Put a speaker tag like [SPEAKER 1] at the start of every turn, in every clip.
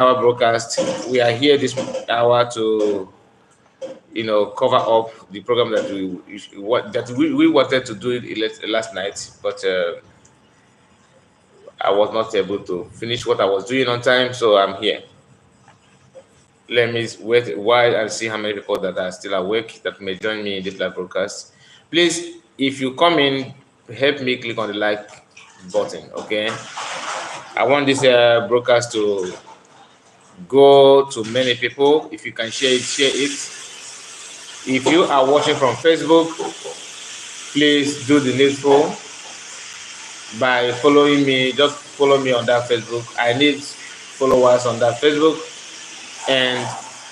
[SPEAKER 1] our broadcast. We are here this hour to, cover up the program that we wanted to do it last night, but I was not able to finish what I was doing on time, so I'm here. Let me wait a while and see how many people that are still awake that may join me in this live broadcast. Please, if you come in, help me click on the like button, okay? I want this broadcast to go to many people. If you can share it, share it. If you are watching from Facebook, please do the needful by following me. Just follow me on that Facebook. I need followers on that Facebook, and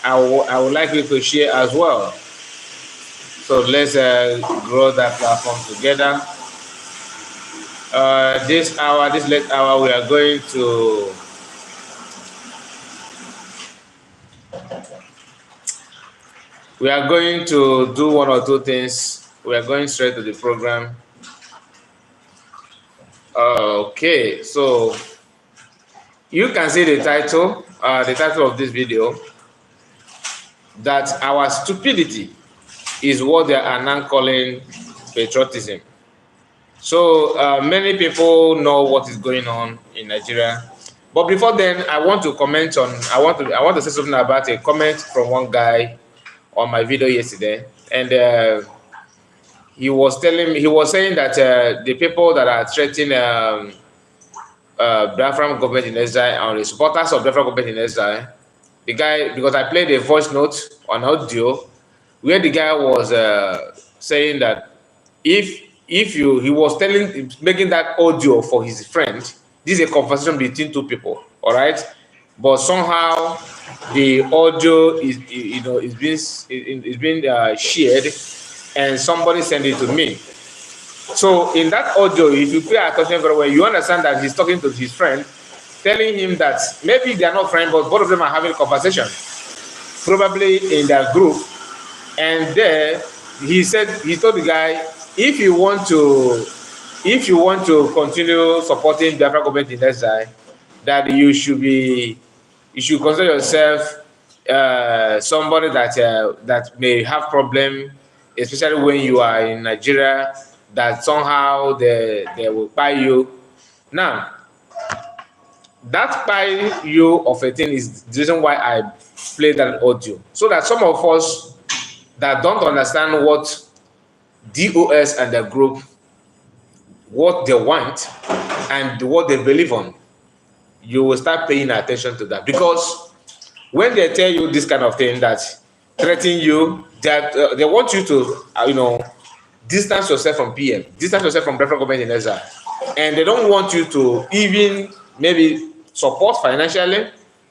[SPEAKER 1] I would like you to share as well. So let's grow that platform together. This late hour, we are going to do one or two things. We are going straight to the program. Okay, so you can see the title of this video, that our stupidity is what they are now calling patriotism. So many people know what is going on in Nigeria, but before then, I want to comment on. I want to say something about a comment from one guy on my video yesterday, and he was saying that the people that are threatening Biafran government in exile, or the supporters of Biafran government in exile, the guy, because I played a voice note on audio where the guy was saying that he was making that audio for his friend. This is a conversation between two people, all right? But somehow the audio is being shared, and somebody sent it to me. So in that audio, if you pay attention very well, you understand that he's talking to his friend, telling him that maybe they are not friends, but both of them are having a conversation, probably in their group. And there, he told the guy, if you want to continue supporting the Biafran government in exile, that you should consider yourself somebody that may have problem, especially when you are in Nigeria, that somehow they will buy you. Now, that buy you of a thing is the reason why I played that audio, so that some of us that don't understand what DOS and the group, what they want and what they believe on, you will start paying attention to that. Because when they tell you this kind of thing that threaten you, that they want you to distance yourself from PM, distance yourself from Biafran government in exile, and they don't want you to even maybe support financially,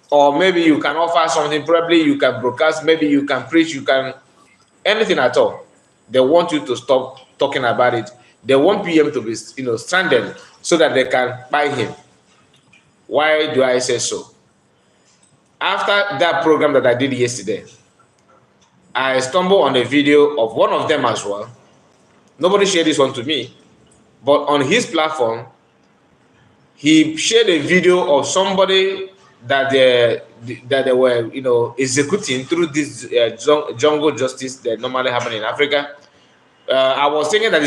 [SPEAKER 1] or maybe you can offer something, probably you can broadcast, maybe you can preach, you can anything at all. They want you to stop talking about it. They want PM to be stranded so that they can buy him. Why do I say so? After that program that I did yesterday, I stumbled on a video of one of them as well. Nobody shared this one to me, but on his platform, he shared a video of somebody that they were executing through this jungle justice that normally happen in Africa. I was thinking that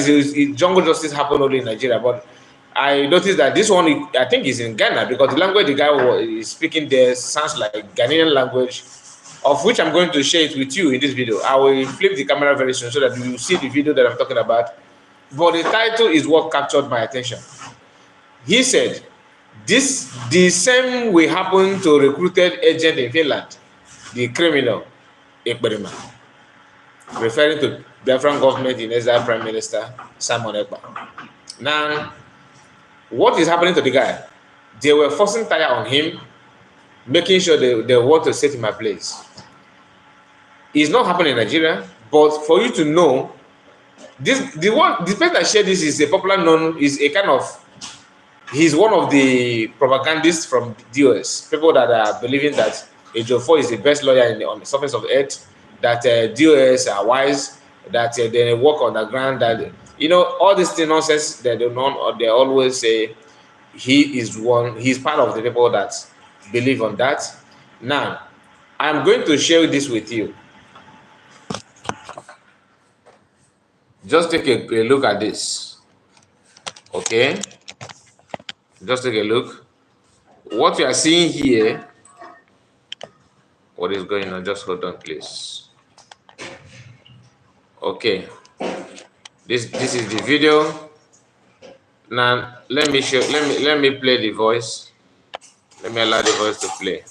[SPEAKER 1] jungle justice happened only in Nigeria, but I noticed that this one, I think, is in Ghana, because the language the guy is speaking there sounds like Ghanaian language, of which I'm going to share it with you in this video. I will flip the camera very soon so that you will see the video that I'm talking about. But the title is what captured my attention. He said, the same will happen to recruited agent in Finland, the criminal Ekberima, referring to Biafran government in exile Prime Minister Simon Ekpa. Now, what is happening to the guy? They were forcing tire on him, making sure they want to set him a place. It's not happening in Nigeria, but for you to know, the person that shared this is a popular known, he's one of the propagandists from DOS, people that are believing that Ejiofor is the best lawyer on the surface of the earth, that DOS are wise, that they work on the ground, that all this thing nonsense that they always say. He's part of the people that believe on that. Now, I'm going to share this with you. Just take a look at this. Okay? Just take a look. What you are seeing here, what is going on? Just hold on, please. Okay. This is the video. Now let me play the voice. Let me allow the voice to play.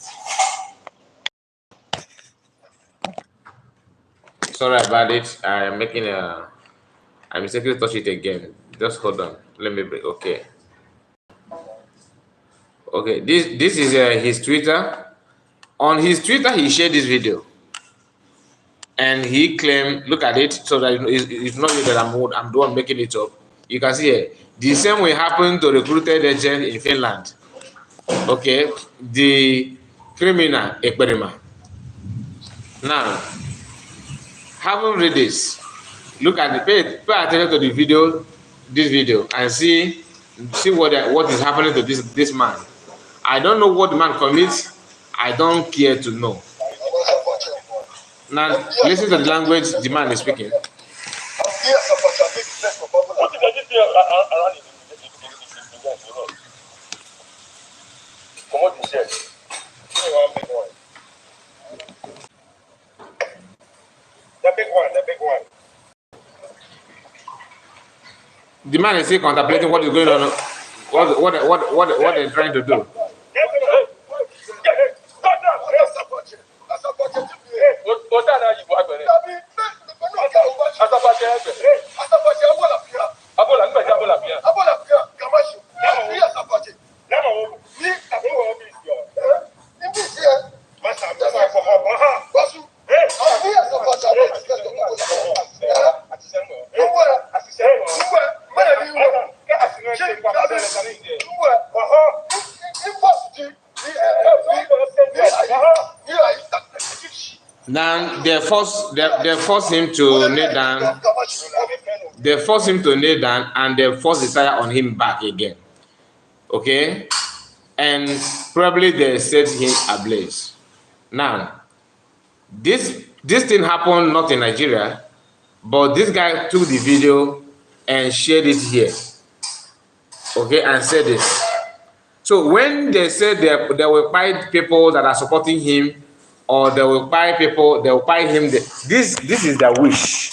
[SPEAKER 1] Sorry about it. I mistakenly touched it again. Just hold on. Let me break. Okay. Okay. This is his Twitter. On his Twitter, he shared this video, and he claimed, look at it, so that it's not you that I'm the one making it up. You can see here, the same will happen to recruited agent in Finland. Okay, the criminal experiment. Now, having read this, look at the pay attention to the video, this video, and see what is happening to this man. I don't know what the man commits. I don't care to know. Now, listen to the language the man is speaking. The big one. The man is still contemplating what is going on, what they're trying to do. Then they force him to kneel down. They force him to kneel down, and they force the tire on him back again. Okay, and probably they set him ablaze. Now, this thing happened not in Nigeria, but this guy took the video and shared it here. Okay, and said this. So when they said they will buy people that are supporting him, or they will buy people, they will buy him. This is their wish,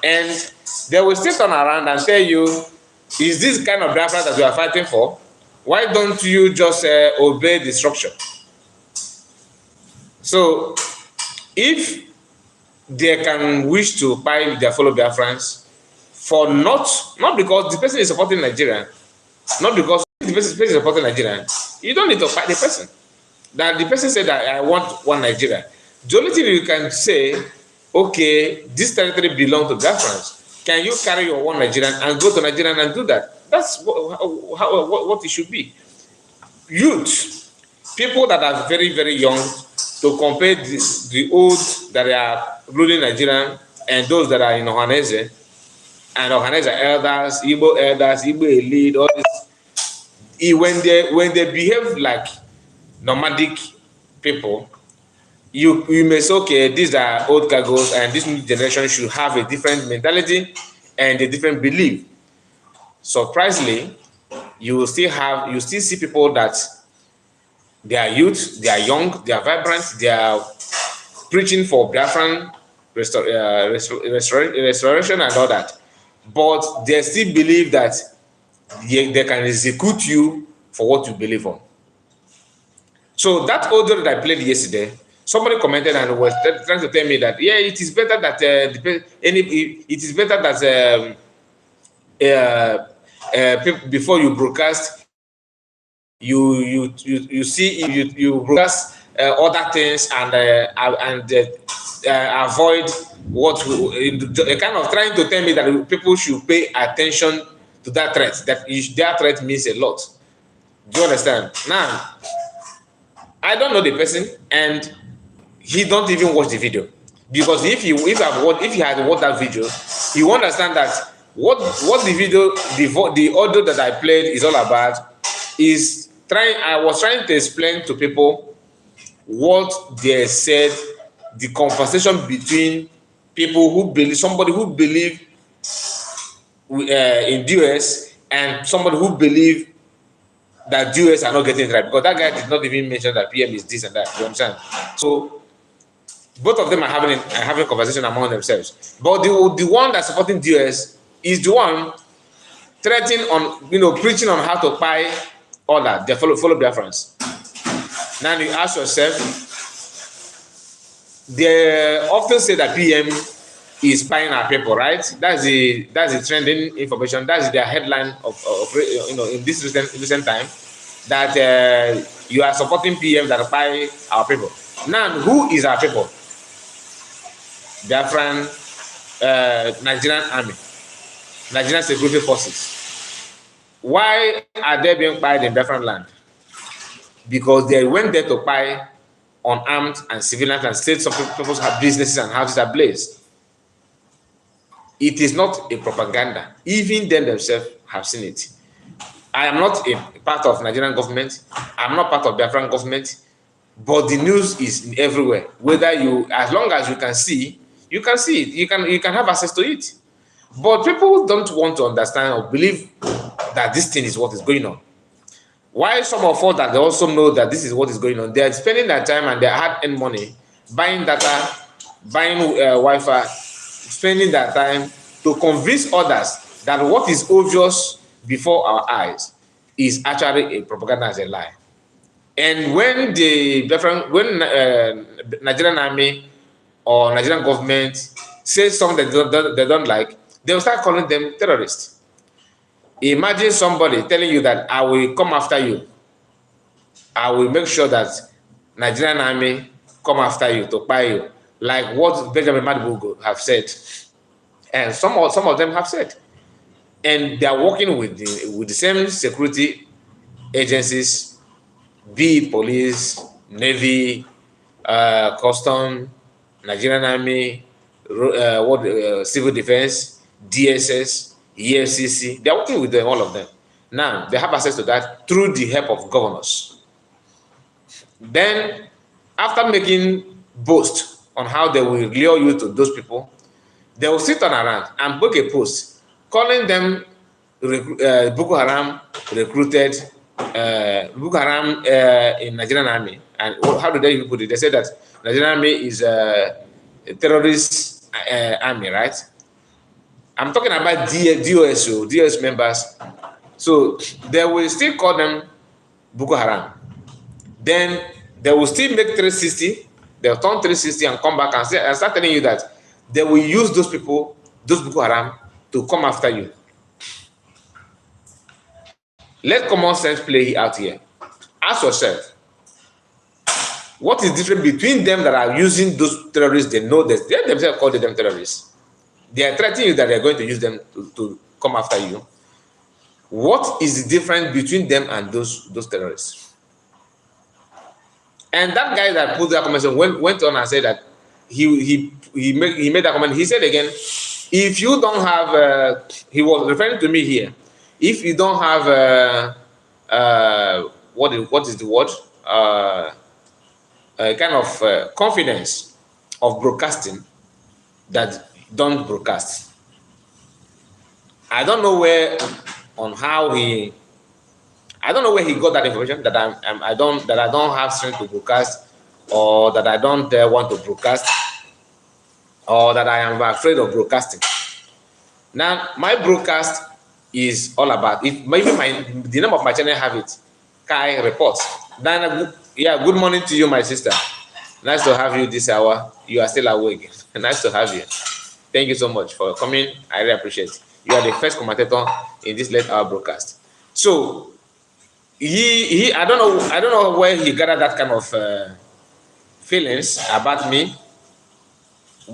[SPEAKER 1] and they will still turn around and tell you, "Is this kind of Biafra that you are fighting for? Why don't you just obey the structure?" So, if they can wish to buy their fellow Biafrans for not because the person is supporting Nigeria, not because the person is supporting Nigeria, you don't need to fight the person. That the person said that I want one Nigeria. The only thing you can say, okay, this territory belongs to Biafrans. Can you carry your one Nigerian and go to Nigeria and do that? That's what it should be. Youth, people that are very, very young, to compare the old that are ruling Nigeria and those that are in Ohanese, and Ohanese elders, Igbo elite, all this. When they behave like nomadic people, you may say, okay, these are old cargoes, and this new generation should have a different mentality and a different belief. Surprisingly, you still see people that they are youth, they are young, they are vibrant, they are preaching for Biafran restoration and all that, but they still believe that they can execute you for what you believe on. So that audio that I played yesterday, somebody commented and was trying to tell me that, yeah, it is better that before you broadcast, you broadcast other things and avoid kind of trying to tell me that people should pay attention to that threat. That threat means a lot. Do you understand? Now, I don't know the person, and he don't even watch the video, because if he had watched that video, he will understand that what the video, the audio that I played is all about is I was trying to explain to people what they said, the conversation between people who believe, somebody who believe in DOS and somebody who believe that DOS are not getting it right, because that guy did not even mention that PM is this and that. You understand? So both of them are having a conversation among themselves. But the one that's supporting DOS is the one threatening on, preaching on how to buy all that. They follow Biafrans. Now you ask yourself, they often say that PM is spying our people, right? That's the trending information. That's their headline of in this recent time, that you are supporting PM that spy our people. Now, who is our people? Biafran, Nigerian army, Nigerian security forces. Why are they being spied in Biafran land? Because they went there to spy on armed and civilians and said some people have businesses and houses ablaze. It is not a propaganda. Even they themselves have seen it. I am not a part of Nigerian government. I'm not part of Biafran government, but the news is everywhere. Whether you, as long as you can see it. You can have access to it. But people don't want to understand or believe that this thing is what is going on. Why some of us that they also know that this is what is going on, they are spending their time and their hard-earned money buying data, buying Wi-Fi, spending their time to convince others that what is obvious before our eyes is actually a propaganda, as a lie. And when Nigerian army or Nigerian government says something they don't like, they will start calling them terrorists. Imagine somebody telling you that I will come after you. I will make sure that Nigerian army come after you to buy you, like what Benjamin Madibugo have said, and some of them have said, and they are working with the same security agencies, be it police, navy, custom, Nigerian army, civil defense, DSS, EFCC. They are working with them, all of them. Now they have access to that through the help of governors. Then, after making boast on how they will lure you to those people, they will sit on around and book a post calling them Boko Haram recruited, Boko Haram in Nigerian army. And how do they put it? They say that Nigerian army is a terrorist army, right? I'm talking about DOS members. So they will still call them Boko Haram. Then they will still make 360. They'll turn 360 and come back and start telling you that they will use those people, those Boko Haram, to come after you. Let common sense play out here. Ask yourself, what is different between them that are using those terrorists? They know that they themselves call them terrorists. They are threatening you that they're going to use them to come after you. What is the difference between them and those terrorists? And that guy that put that comment went on and said that he made that comment. He said again, if you don't have, he was referring to me here. If you don't have, what is the word? Kind of confidence of broadcasting, that don't broadcast. I don't know where he got that information that I don't have strength to broadcast, or that I don't want to broadcast, or that I am afraid of broadcasting. Now, my broadcast is all about, if maybe the name of my channel have it, Kai Reports. Then, yeah, good morning to you, my sister. Nice to have you this hour. You are still awake. Nice to have you. Thank you so much for coming. I really appreciate it. You are the first commentator in this late hour broadcast. So I don't know where he gathered that kind of feelings about me.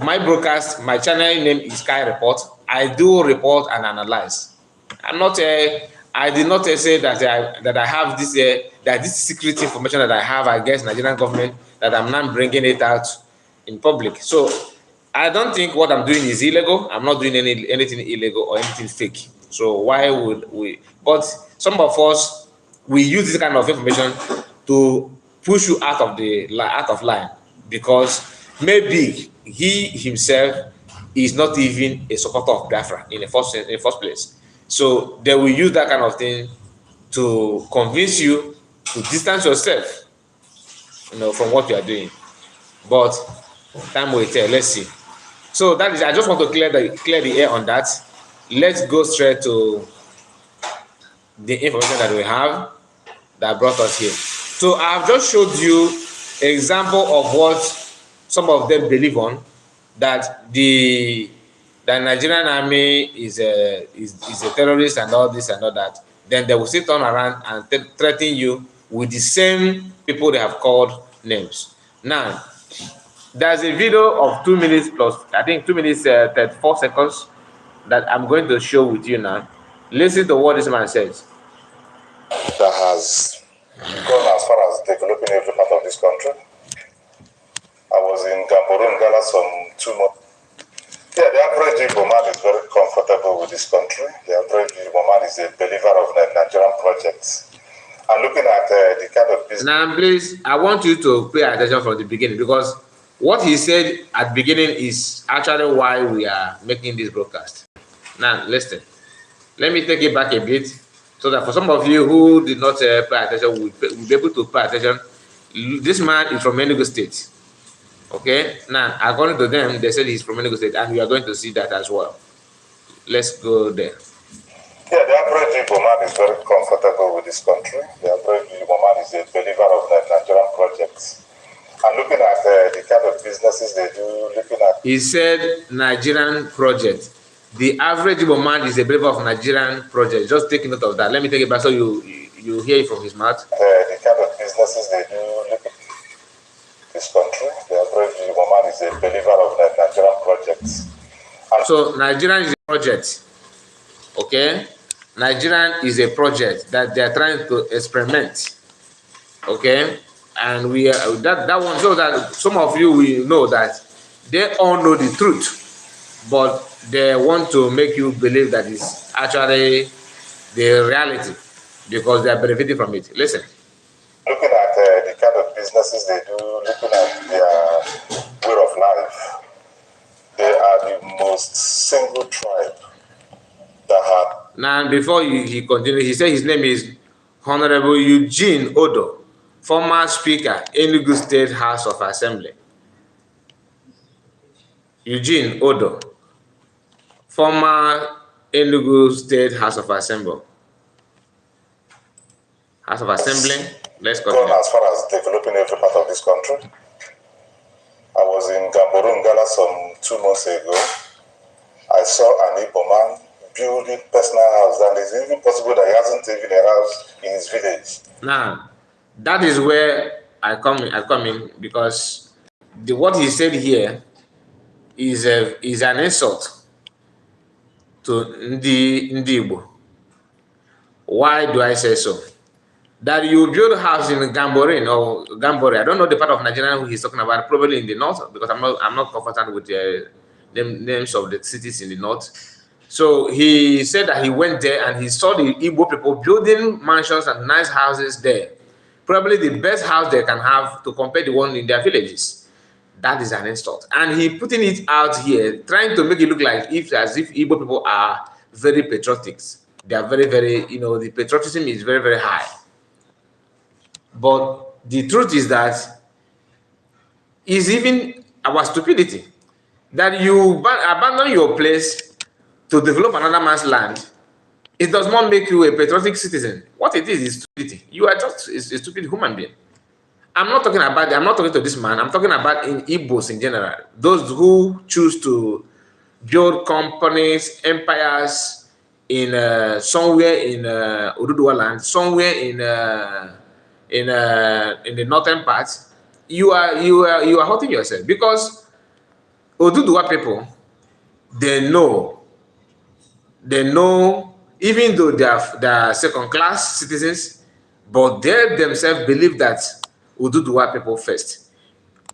[SPEAKER 1] My broadcast, my channel name is Kai Report. I do report and analyze. I did not say that I have this that this secret information that I have against Nigerian government, that I'm not bringing it out in public. So I don't think what I'm doing is illegal. I'm not doing anything illegal or anything fake. So why would we? But some of us, we use this kind of information to push you out of line, because maybe he himself is not even a supporter of Biafra in the first place. So they will use that kind of thing to convince you to distance yourself, from what you are doing. But time will tell. Let's see. So that is, I just want to clear the air on that. Let's go straight to the information that we have that brought us here. So I have just showed you example of what some of them believe on, that the Nigerian army is a terrorist and all this and all that. Then they will still turn around and threaten you with the same people they have called names. Now, there's a video of 2 minutes plus, I think 2 minutes 34 seconds, that I'm going to show with you now. Listen to what this man says.
[SPEAKER 2] That has gone as far as developing every part of this country. I was in Gamboro, Ngala some 2 months. Yeah, the average Igbo man is very comfortable with this country. The average Igbo man is a believer of the Nigerian projects. And looking at the kind of business.
[SPEAKER 1] Now, please, I want you to pay attention from the beginning, because what he said at the beginning is actually why we are making this broadcast. Now, listen. Let me take it back a bit, so that for some of you who did not pay attention, will be able to pay attention. This man is from Enugu State. Okay? Now, according to them, they said he's from Enugu State, and we are going to see that as well. Let's go there.
[SPEAKER 2] Yeah, the average Igbo man is very comfortable with this country. The average Igbo man is a believer of the Nigerian projects. And looking at the kind of businesses they do,
[SPEAKER 1] He said Nigerian project. The average Igbo man is a believer of Nigerian project. Just take note of that. Let me take it back so you hear it from his mouth.
[SPEAKER 2] The kind of businesses they do, this country, the average Igbo man is a believer of the Nigerian projects. And
[SPEAKER 1] so Nigerian is a project. Okay? Nigerian is a project that they are trying to experiment. Okay? And we are that one, so that some of you will know that they all know the truth, but they want to make you believe that it's actually the reality, because they are benefiting from it. Listen.
[SPEAKER 2] Looking at the kind of businesses they do, looking at their way of life, they are the most single tribe that have.
[SPEAKER 1] Now, before he continues, he said his name is Honorable Eugene Odo, former Speaker, Enugu State House of Assembly. Eugene Odo, former Enugu State House of Assembly. House of Assembly. Let's continue.
[SPEAKER 2] Gone as far as developing every part of this country. I was in Gamboro, Ngala some 2 months ago. I saw an Igbo man building personal house, and it's even possible that he hasn't even a house in his village.
[SPEAKER 1] Now, that is where I come in, because what he said here is an insult to Ndi Igbo. Why do I say so? That you build a house in Gambore, I don't know the part of Nigeria who he's talking about, probably in the north, because I'm not comfortable with the names of the cities in the north. So he said that he went there and he saw the Igbo people building mansions and nice houses there. Probably the best house they can have to compare the one in their villages. That is an insult. And he putting it out here, trying to make it look like as if Igbo people are very patriotic. They are very, very, the patriotism is very, very high. But the truth is that is even our stupidity. That you abandon your place to develop another man's land, it does not make you a patriotic citizen. What it is stupidity. You are just a stupid human being. I'm not talking to this man. I'm talking about in Igbos in general. Those who choose to build companies, empires in somewhere in Oduduwa land, somewhere in the northern part. You are hurting yourself, because Oduduwa people, they know, even though they are second-class citizens, but they themselves believe that Oduduwa people first.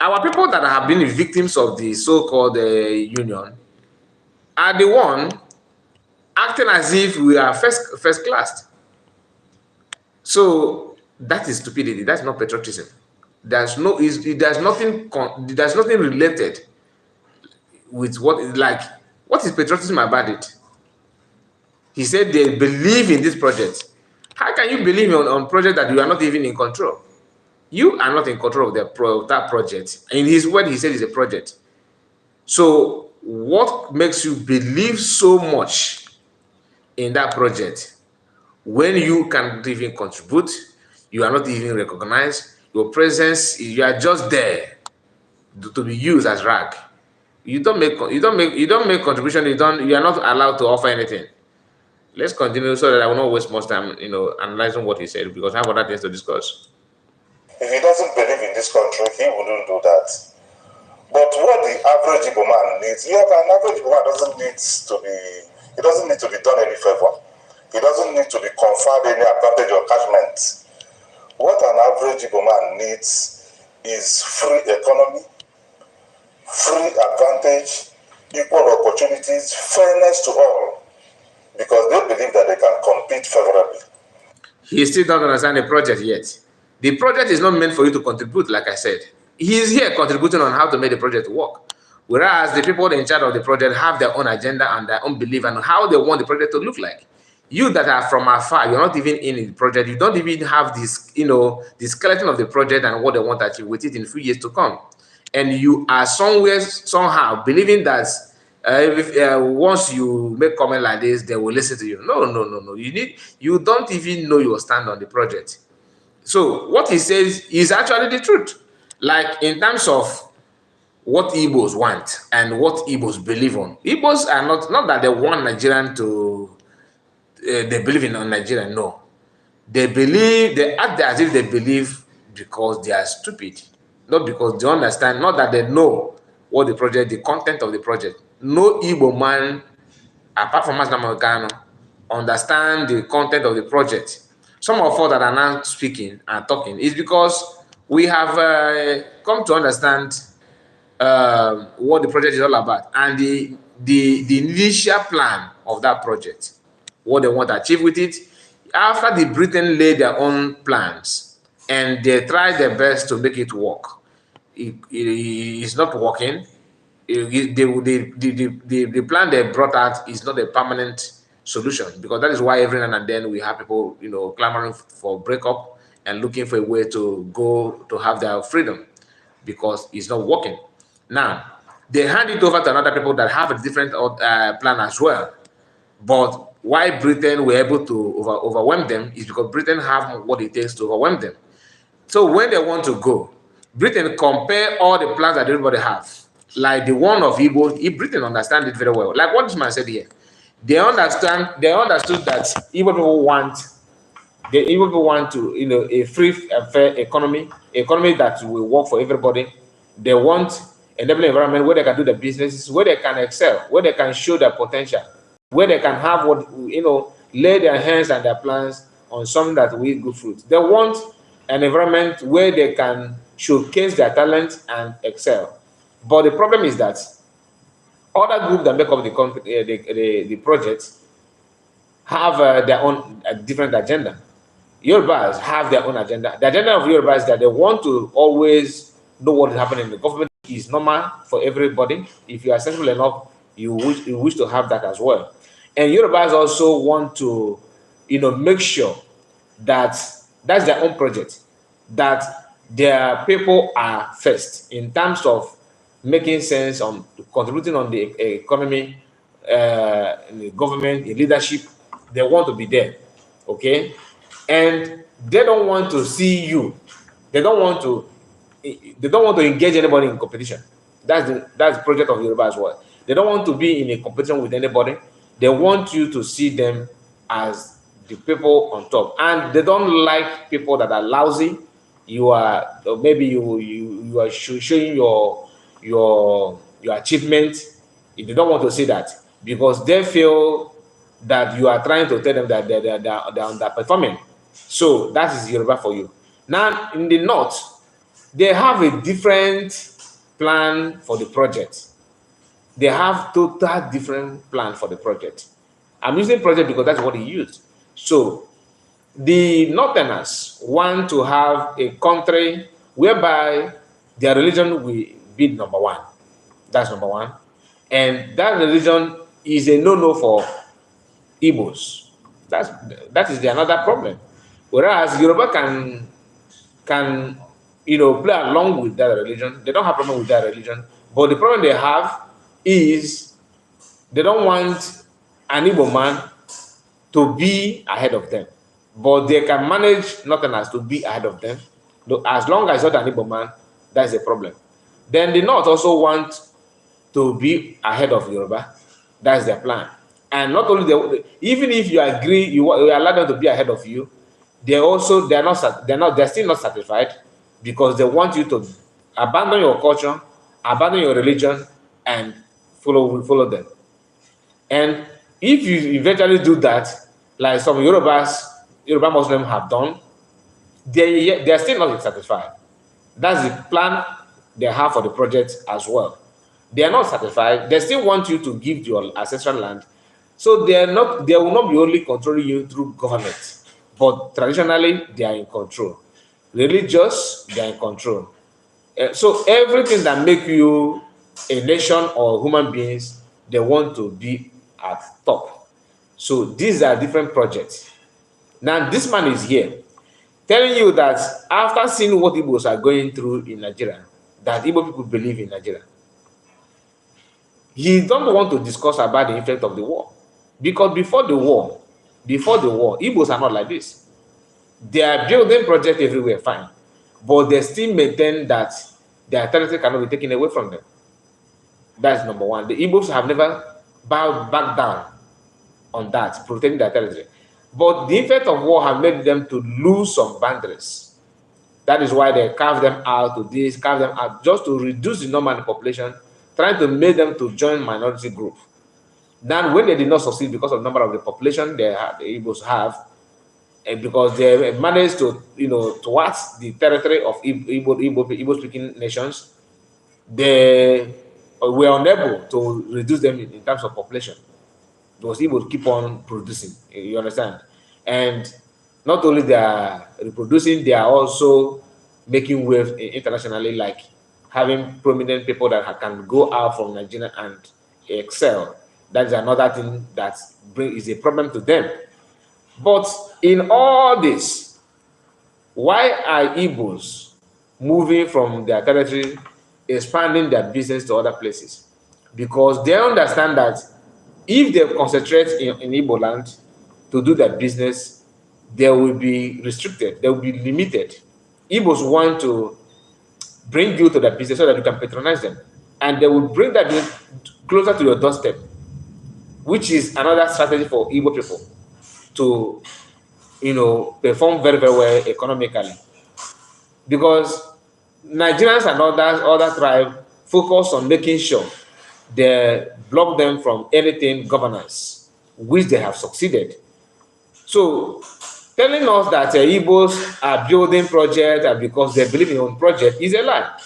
[SPEAKER 1] Our people that have been victims of the so-called union are the one acting as if we are first class. So that is stupidity. That's not patriotism. There's nothing related with what is patriotism about it? He said they believe in this project. How can you believe on project that you are not even in control? You are not in control of that project. In his word, he said it's a project. So what makes you believe so much in that project when you can't even contribute, you are not even recognized, your presence, you are just there to be used as rag. You don't make contribution, you are not allowed to offer anything. Let's continue so that I will not waste much time, analyzing what he said, because I have other things to discuss.
[SPEAKER 2] If he doesn't believe in this country, he wouldn't do that. But what the average Igbo man needs, an average Igbo man he doesn't need to be done any favor. He doesn't need to be conferred any advantage or catchment. What an average Igbo man needs is free economy, free advantage, equal opportunities, fairness to all, because they believe that they can compete favorably.
[SPEAKER 1] He still don't understand the project yet. The project is not meant for you to contribute, like I said. He is here contributing on how to make the project work. Whereas the people in charge of the project have their own agenda and their own belief and how they want the project to look like. You that are from afar, you're not even in the project, you don't even have this, the skeleton of the project and what they want to achieve with it in a few years to come. And you are somewhere, somehow, believing that once you make comment like this, they will listen to you. No. You don't even know your stand on the project. So what he says is actually the truth. Like in terms of what Igbos want and what Igbos believe on. Igbos are not that they want Nigerian to, they believe in Nigerian, no. They act as if they believe because they are stupid. Not because they understand, not that they know what the content of the project. No Igbo man, apart from Master Americano, understand the content of the project. Some of us that are now speaking and talking is because we have come to understand what the project is all about and the initial plan of that project, what they want to achieve with it. After the Britain laid their own plans and they tried their best to make it work, it's not working. The plan they brought out is not a permanent solution, because that is why every now and then we have people, clamoring for breakup and looking for a way to go to have their freedom, because it's not working. Now, they hand it over to another people that have a different plan as well. But why Britain were able to overwhelm them is because Britain have what it takes to overwhelm them. So when they want to go, Britain compare all the plans that everybody have, like the one of Igbo. Britain understand it very well. Like what this man said here, they understood that Igbo people want to, a free, fair economy that will work for everybody. They want enabling environment where they can do the businesses, where they can excel, where they can show their potential, where they can have lay their hands and their plans on something that will yield good fruit. They want an environment where they can showcase their talent and excel. But the problem is that other groups that make up the project have their own different agenda. Yorubas have their own agenda. The agenda of Yorubas is that they want to always know what is happening in the government. Is normal for everybody. If you are sensible enough, you wish to have that as well. And Yorubas also want to, make sure that that's their own project, that their people are first in terms of making sense on contributing on the economy, in the government, in leadership. They want to be there, okay? And they don't want to see you. They don't want to engage anybody in competition. That's the project of Yoruba as well. They don't want to be in a competition with anybody. They want you to see them as the people on top, and they don't like people that are lousy. You are, or maybe you are showing your achievement. They don't want to see that, because they feel that you are trying to tell them that they're underperforming. So that is Yoruba for you. Now in the north, they have a different plan for the project. They have total different plan for the project. I'm using project because that's what he used. So the northerners want to have a country whereby their religion will be number one. That's number one. And that religion is a no-no for Igbos. That is the another problem. Whereas Yoruba can play along with that religion. They don't have problem with that religion. But the problem they have is they don't want an Igbo man to be ahead of them. But they can manage nothing as to be ahead of them. As long as it's not an Igbo man, that's a problem. Then the North also want to be ahead of Yoruba. That's their plan. And not only even if you agree, you allow them to be ahead of you, they're still not satisfied, because they want you to abandon your culture, abandon your religion, and follow them. And if you eventually do that, like some Yoruba Muslims have done, they're still not satisfied. That's the plan they have for the project as well. They are not satisfied. They still want you to give your ancestral land. So they will not be only controlling you through government, but traditionally they are in control. Religious, they are in control. So everything that make you a nation or human beings, they want to be at top. So these are different projects. Now this man is here telling you that after seeing what Igbos are going through in Nigeria, that Igbo people believe in Nigeria, he don't want to discuss about the effect of the war. Because before the war, Igbos are not like this. They are building projects everywhere, fine. But they still maintain that their territory cannot be taken away from them. That's number one. The Igbos have never bowed back down on that, protecting their territory. But the effect of war have made them to lose some boundaries. That is why they carve them out to this, carve them out, just to reduce the number of the population, trying to make them to join minority group. Then when they did not succeed because of the number of the population the Igbos have, and because they managed to, towards the territory of Igbo-speaking nations, they were unable to reduce them in terms of population. Because Igbos keep on producing, you understand? And not only they are reproducing, they are also making waves internationally, like having prominent people that can go out from Nigeria and excel. That is another thing that is a problem to them. But in all this, why are Igbos moving from their territory, expanding their business to other places? Because they understand that if they concentrate in Igbo land to do their business, they will be restricted, they will be limited. Igbos want to bring you to their business so that you can patronize them. And they will bring that business closer to your doorstep, which is another strategy for Igbo people to, perform very, very well economically. Because Nigerians and other tribes focus on making sure they block them from anything governance, which they have succeeded. So telling us that Igbos are building projects because they believe in own project is a lie.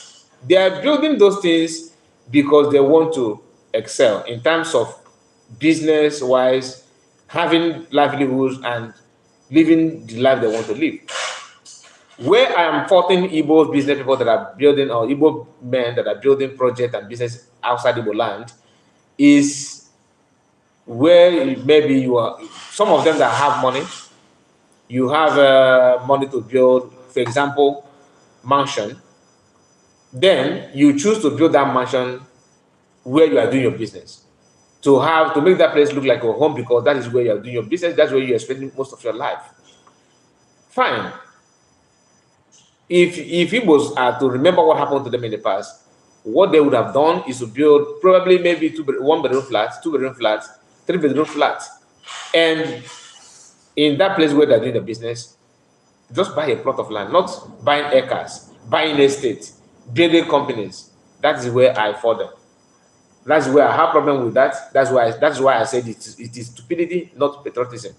[SPEAKER 1] They are building those things because they want to excel in terms of business-wise, having livelihoods and living the life they want to live. Where I am faulting Igbo business people that are building, or Igbo men that are building projects and business outside Igbo land, is where maybe some of them that have money, you have money to build, for example, mansion. Then you choose to build that mansion where you are doing your business, to make that place look like a home, because that is where you are doing your business. That's where you are spending most of your life. Fine. If Igbos are to remember what happened to them in the past, what they would have done is to build probably maybe 1-bedroom flats, 2-bedroom flats, 3-bedroom flats, and in that place where they're doing the business, just buy a plot of land, not buying acres, buying estate, building companies. That is where I fault them. That's where I have problem with that. That's why I said it is stupidity, not patriotism.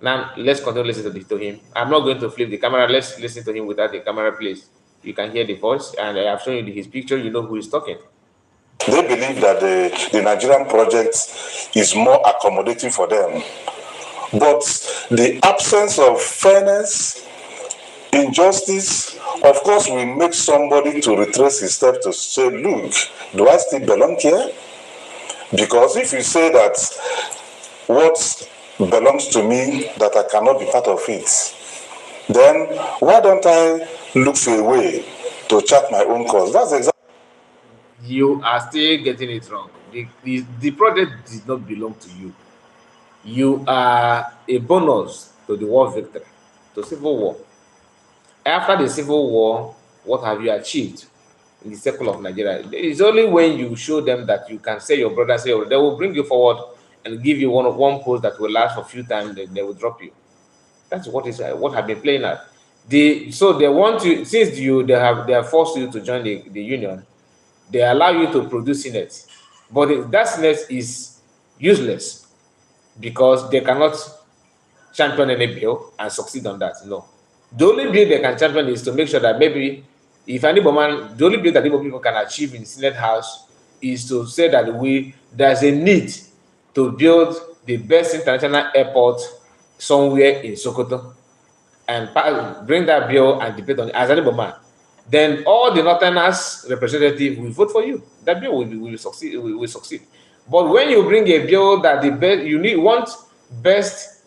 [SPEAKER 1] Now let's continue listening to him. I'm not going to flip the camera. Let's listen to him without the camera, please. You can hear the voice, and I have shown you his picture. You know who is talking.
[SPEAKER 2] They believe that the Nigerian project is more accommodating for them. But the absence of fairness, Injustice, of course, will make somebody to retrace his steps to say, look, do I still belong here? Because if you say that what belongs to me, that I cannot be part of it, then why don't I look for a way to chart my own course? That's exactly.
[SPEAKER 1] You are still getting it wrong. The project did not belong to you. You are a bonus to the war victory, to civil war. After the civil war, what have you achieved in the circle of Nigeria? It's only when you show them that you can say your brother, say they will bring you forward and give you one post that will last for a few times, then they will drop you. That's what have been playing out. So they want you, since they have forced you to join the union, they allow you to produce senate, but that senate is useless because they cannot champion any bill and succeed on that. No. The only bill they can champion is to make sure that maybe if any woman, the only bill that Igbo people can achieve in the Senate House is to say that there's a need to build the best international airport somewhere in Sokoto and bring that bill and debate on it as an Igbo man. Then all the Northerners representative will vote for you. That bill will succeed. Will succeed. But when you bring a bill that the best want best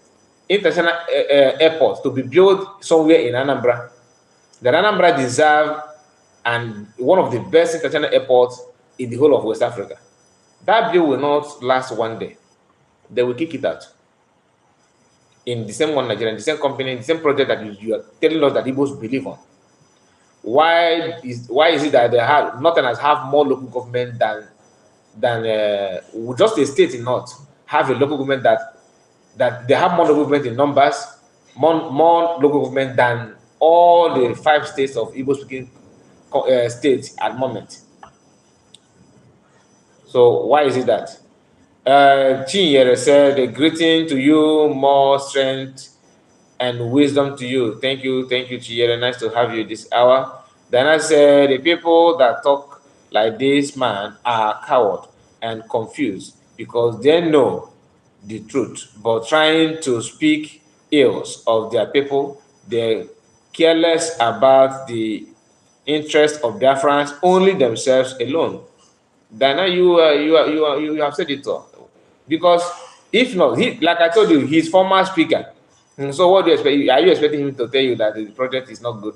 [SPEAKER 1] international airport to be built somewhere in Anambra, that Anambra deserve and one of the best international airports in the whole of West Africa. That bill will not last one day. They will kick it out. In the same one Nigeria, in the same company, in the same project that you are telling us that Igbos believe on. Why is it that Northerners have more local government than just a state in North have a local government that they have more local government in numbers, more local government than all the 5 states of Igbo speaking states at the moment. So why is it that? Chinyere said, a greeting to you, more strength and wisdom to you. Thank you, Chinyere. Nice to have you this hour. Then I said, the people that talk like this man are coward and confused because they know the truth, but trying to speak ills of their people, they're careless about the interest of Biafrans, only themselves alone. Dana, you have said it all. Because if not, like I told you, he's former speaker. So what do you expect? Are you expecting him to tell you that the project is not good?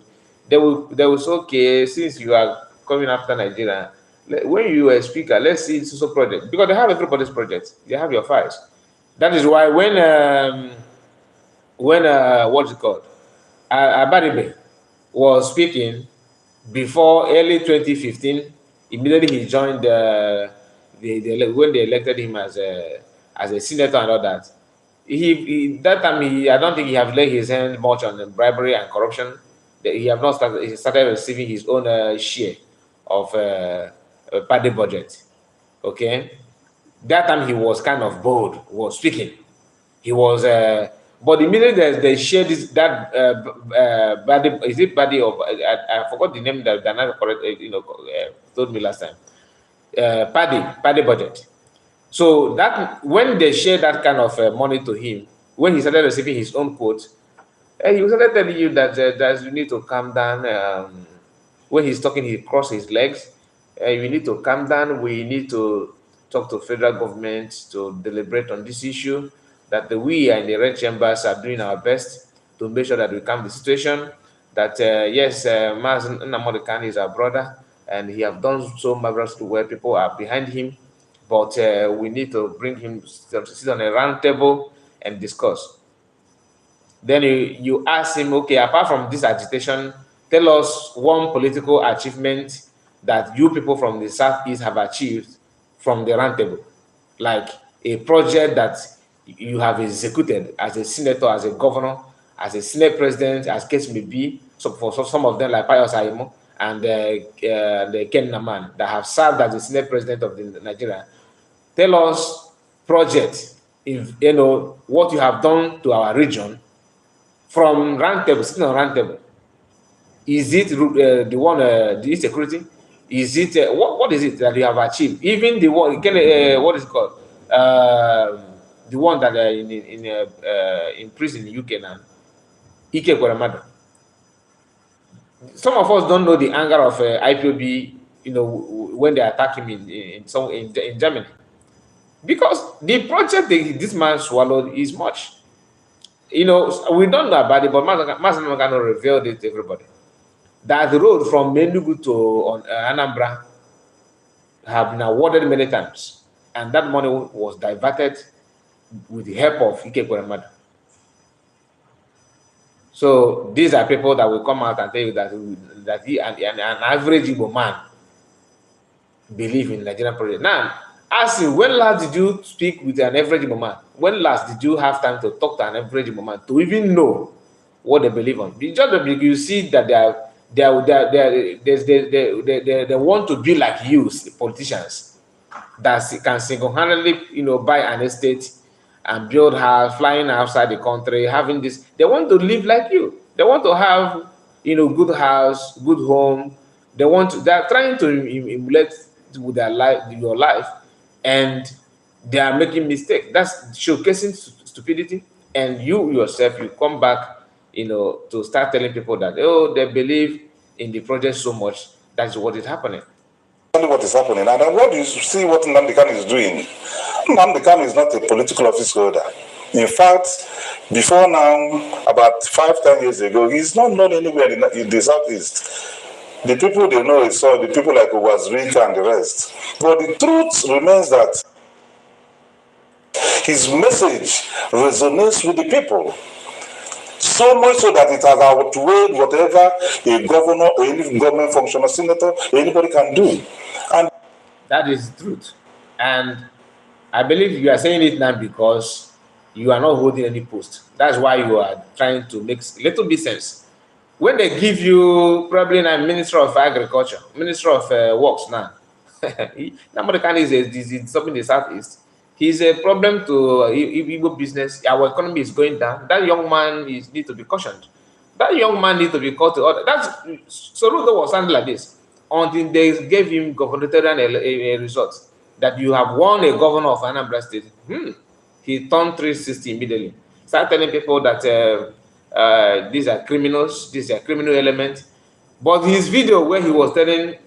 [SPEAKER 1] They will say, okay, since you are coming after Nigeria, when you were a speaker, let's see it's also project. Because they have everybody's project. They have your files. That is why when what's it called? Abaribe was speaking before early 2015. Immediately he joined when they elected him as a senator and all that. That time I don't think he have laid his hand much on the bribery and corruption. He have not started. He started receiving his own share of party budget. Okay, that time he was kind of bold, was speaking. He was, but immediately they shared body. Is it body of? I forgot the name that Dana correct. Told me last time. Paddy budget. So that when they share that kind of money to him, when he started receiving his own quote, he started telling you that you need to calm down. When he's talking, he crossed his legs. We need to calm down. We need to talk to federal government to deliberate on this issue. That we in the red chambers are doing our best to make sure that we calm the situation. That yes, Maz Nnamdi is our brother, and he have done so marvelously where people are behind him. But we need to bring him to sit on a round table and discuss. Then you ask him, okay, apart from this agitation, tell us one political achievement that you people from the Southeast have achieved from the roundtable, like a project that you have executed as a senator, as a governor, as a senate president, as case may be. So for some of them, like Pius Aimo and the Ken Naman, that have served as the senate president of the Nigeria, tell us project, if you know what you have done to our region from roundtable, sitting on roundtable. Is it the one the security? Is it what is it that you have achieved? Even the one what is it called? The one that in prison in UK now, Ike Gwaramada. Some of us don't know the anger of IPOB, when they attack him in Germany, because the project this man swallowed is much. We don't know about it, but Master cannot reveal it to everybody. That the road from Menugu to Anambra have been awarded many times, and that money was diverted with the help of Ike Kweremadu. So these are people that will come out and tell you that an average Igbo man believe in Nigerian project. Now, ask him, when last did you speak with an average Igbo man? When last did you have time to talk to an average Igbo man to even know what they believe on? Just because you see that they want to be like you, politicians, that can single-handedly, buy an estate and build house, flying outside the country, having this. They want to live like you. They want to have, good house, good home. They are trying to emulate with their life, your life, and they are making mistakes. That's showcasing stupidity. And you yourself, you come back, to start telling people that, oh, they believe in the project so much. That's what is happening.
[SPEAKER 2] What is happening. And then what do you see what Nnamdi Kanu is doing? Nnamdi Kanu is not a political office holder. In fact, before now, about 5-10 years ago, he's not known anywhere in the southeast. The people they know is the people like Wazirika and the rest. But the truth remains that his message resonates with the people. So much so that it has outweighed whatever a governor or any government functioner, senator, anybody can do. And
[SPEAKER 1] that is the truth. And I believe you are saying it now because you are not holding any post. That's why you are trying to make little bit sense. When they give you probably now Minister of Agriculture, Minister of Works now, Nnamdi Kanu is something in the Southeast. He's a problem to Igbo business. Our economy is going down. That young man needs to be cautioned. That young man needs to be called to order. Soludo was something like this until they gave him gubernatorial a result that you have won a governor of Anambra State. He turned 360 immediately. Start telling people that these are criminals, these are criminal elements. But his video where he was telling,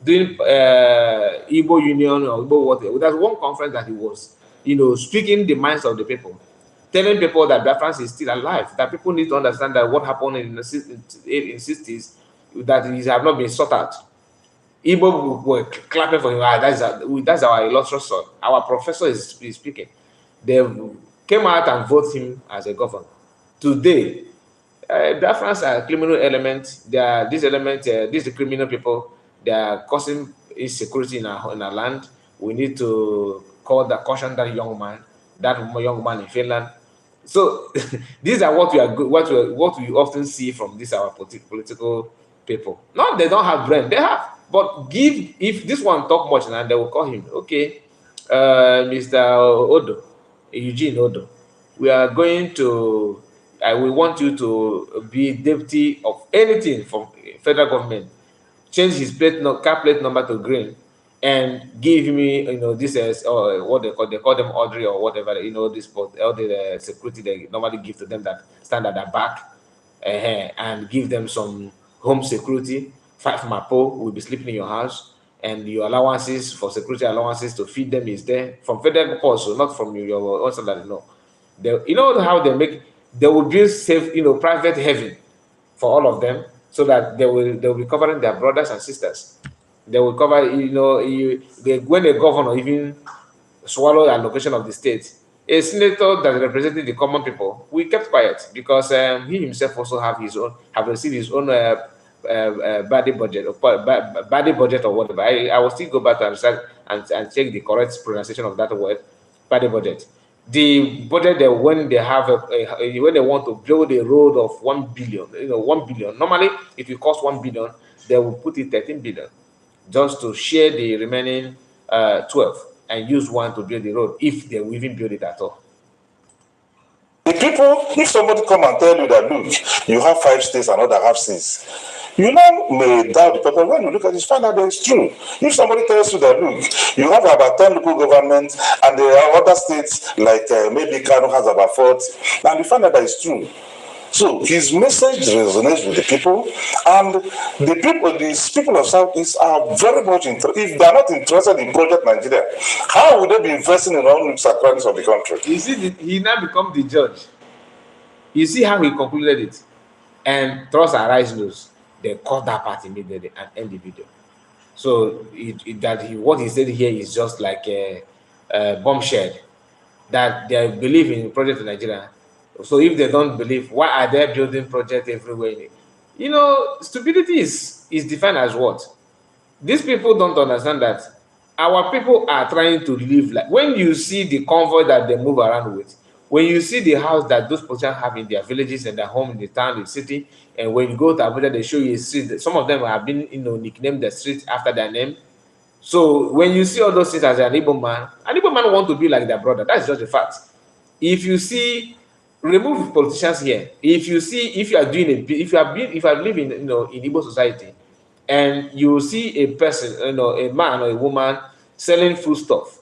[SPEAKER 1] doing Igbo Union or Igbo whatever, there's one conference that he was, speaking the minds of the people, telling people that Biafran is still alive, that people need to understand that what happened in the 60s, that it have not been sought out. Igbo were clapping for him. That's our illustrious son. Our professor is speaking. They came out and voted him as a governor. Today, Biafrans are criminal elements. They are these elements. These are criminal people. They are causing insecurity in our land. We need to caution that young man in Finland. So these are what we often see from this our political people. No, they don't have brain. They have, but if this one talk much, and they will call him, okay, Mr. Odo, Eugene Odo, we are going to. We want you to be deputy of anything from federal government. Change his car plate number to green, and give me, this is what they call them Audrey or whatever, this all the security they normally give to them that stand at their back, and give them some home security. 5 mapo will be sleeping in your house, and your allowances for security allowances to feed them is there from federal also, not from your own salary. No, how they will build safe, private heaven for all of them, so that they will be covering their brothers and sisters. They will cover, when a governor even swallow allocation of the state, a senator that represented the common people, we kept quiet because he himself also have received his own body budget or whatever. I will still go back to research and check the correct pronunciation of that word, body budget. The budget that when they have when they want to build a road of 1 billion, 1 billion. Normally, if it costs 1 billion, they will put it 13 billion, just to share the remaining 12 and use one to build the road, if they will even build it at all.
[SPEAKER 2] The people, if somebody come and tell you that, look, you have 5 states and other have 6, you now may doubt the people. When you look at this, find out that it's true. If somebody tells you that, look, you have about 10 local governments and there are other states, like maybe Kano has about 40, and you find out that it's true. So his message resonates with the people, and these people of Southeast are very much interested. If they are not interested in Project Nigeria, how would they be investing in all nooks and crannies of the country?
[SPEAKER 1] You see, he now become the judge. You see how he concluded it, and trust arise news. They cut that part immediately and end the video. So what he said here is just like a bombshell that they believe in Project Nigeria. So if they don't believe, why are they building project everywhere? You know, stupidity is defined as what? These people don't understand that our people are trying to live like, when you see the convoy that they move around with, when you see the house that those politicians have in their villages and their home in the town, the city, and when you go to Abuja, they show you a street. Some of them have been, nicknamed the street after their name. So when you see all those things as an Igbo man want to be like their brother. That's just a fact. If you see, remove politicians here. If you see, if you are doing if you are living, in Igbo society, and you see a person, a man or a woman selling food stuff,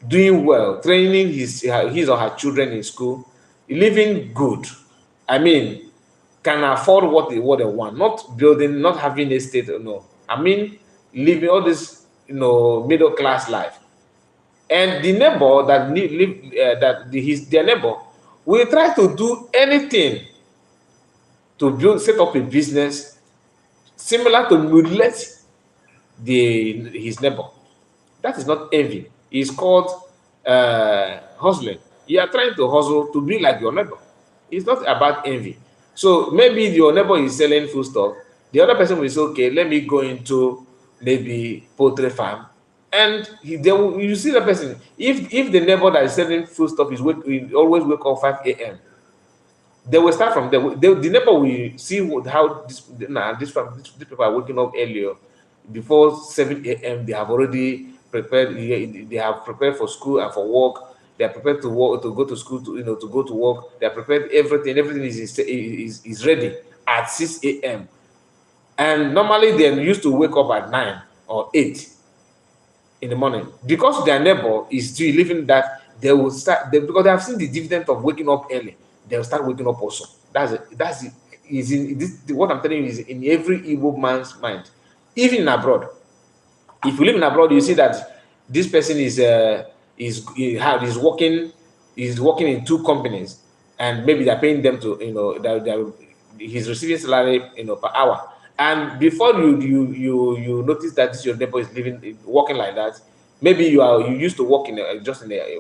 [SPEAKER 1] doing well, training his or her children in school, living good. I mean, can afford what they want, not building, not having a state. No, I mean, living all this, middle class life. And the neighbor that live his their neighbor will try to do anything to set up a business similar to mutilate his neighbor. That is not envy. It's called hustling. You are trying to hustle to be like your neighbor. It's not about envy. So maybe your neighbor is selling food stuff. The other person will say, okay, let me go into maybe poultry farm. And you see the person. If the neighbor that is selling food stuff always wake up 5 a.m., they will start from there. The neighbor will see how these people are waking up earlier. Before 7 a.m., they have already prepared. They have prepared for school and for work. They are prepared to work, to go to school, to go to work. They are prepared everything. Everything is ready at 6 a.m. And normally they used to wake up at 9 or 8 in the morning, because their neighbor is still living that. They will start because they have seen the dividend of waking up early. They'll start waking up also. That's it. Is in this what I'm telling you is in every Igbo man's mind, even abroad. If you live in abroad, you see that this person is working in two companies, and maybe they're paying them to, he's receiving salary, per hour. And before you notice that your neighbor is living working like that, maybe you used to work in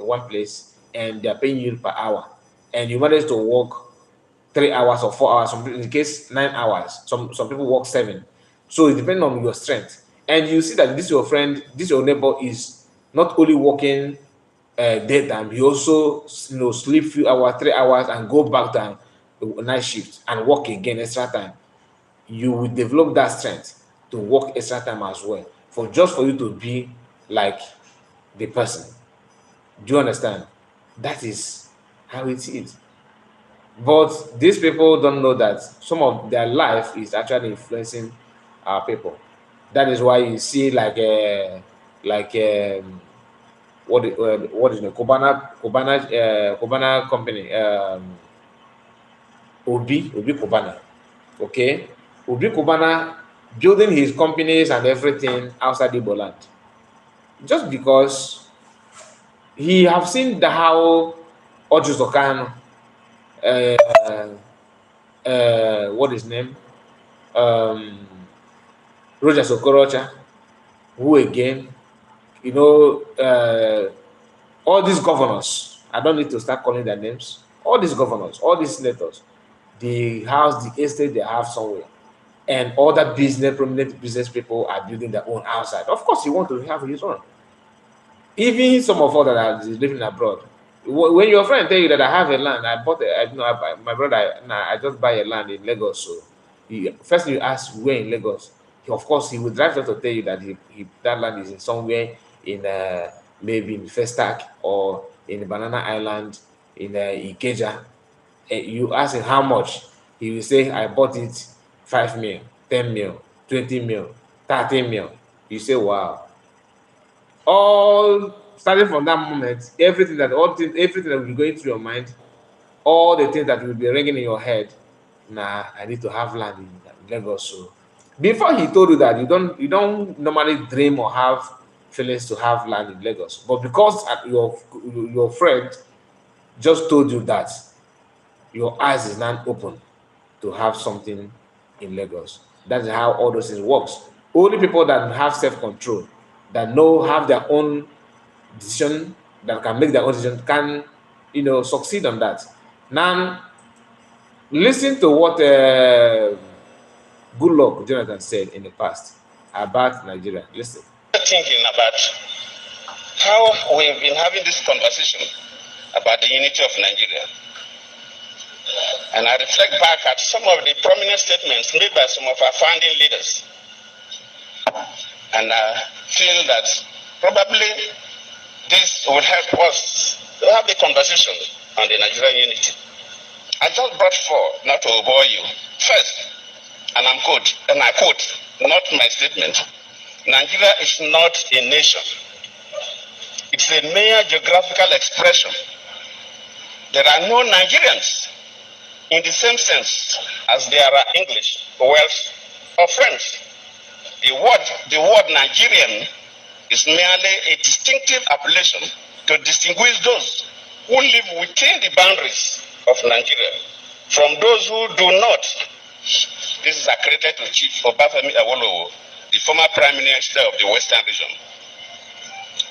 [SPEAKER 1] one place, and they're paying you per hour, and you manage to work 3 hours or 4 hours, in the case 9 hours. Some people work 7. So it depends on your strength. And you see that your neighbor is not only working daytime, he also sleep few hours, 3 hours, and go back to night shift and work again extra time. You will develop that strength to work extra time as well, for you to be like the person. Do you understand? That is how it is. But these people don't know that some of their life is actually influencing our people. That is why you see like what is the Kobana company, Obi Kobana. Okay, Obi Kobana building his companies and everything outside Igbo land, just because he have seen how Ojusokan, what is his name, um, Roger Sokorocha, who again, all these governors. I don't need to start calling their names. All these governors, all these senators, the house, the estate they have somewhere, and other prominent business people are building their own outside. Of course, he want to have his own. Even some of us that are living abroad, when your friend tell you that I have a land, I bought it, my brother, I just buy a land in Lagos. So first you ask where in Lagos. Of course, he will drive just to tell you that that land is in somewhere in maybe in Festac or in Banana Island in Ikeja. You ask him how much, he will say I bought it 5 mil, 10 mil, 20 mil, 30 mil. You say wow. All starting from that moment, everything that will be going through your mind, all the things that will be ringing in your head nah, I need to have land in Lagos. So before he told you that, you don't normally dream or have feelings to have land in Lagos. But because your friend just told you that, your eyes is now open to have something in Lagos. That's how all those things works. Only people that have self-control, that have their own decision, that can make their own decision, can succeed on that. Now, listen to what Goodluck Jonathan said in the past about Nigeria. Listen.
[SPEAKER 2] Thinking about how we've been having this conversation about the unity of Nigeria. And I reflect back at some of the prominent statements made by some of our founding leaders. And I feel that probably this will help us to have the conversation on the Nigerian unity. I just brought four, not to bore you. First, and I quote, not my statement, Nigeria is not a nation. It's a mere geographical expression. There are no Nigerians in the same sense as there are English, Welsh, or French. The word Nigerian is merely a distinctive appellation to distinguish those who live within the boundaries of Nigeria from those who do not. This is accredited to Chief Obafemi Awolowo, the former Prime Minister of the Western region.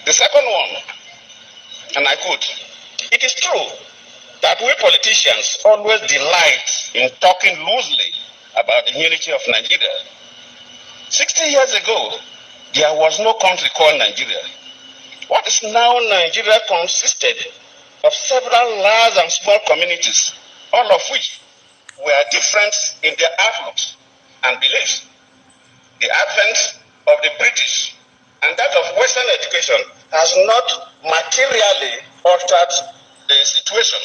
[SPEAKER 2] The second one, and I quote, it is true that we politicians always delight in talking loosely about the unity of Nigeria. 60 years ago, there was no country called Nigeria. What is now Nigeria consisted of several large and small communities, all of which were different in their outlooks and beliefs. The advent of the British and that of Western education has not materially altered the situation,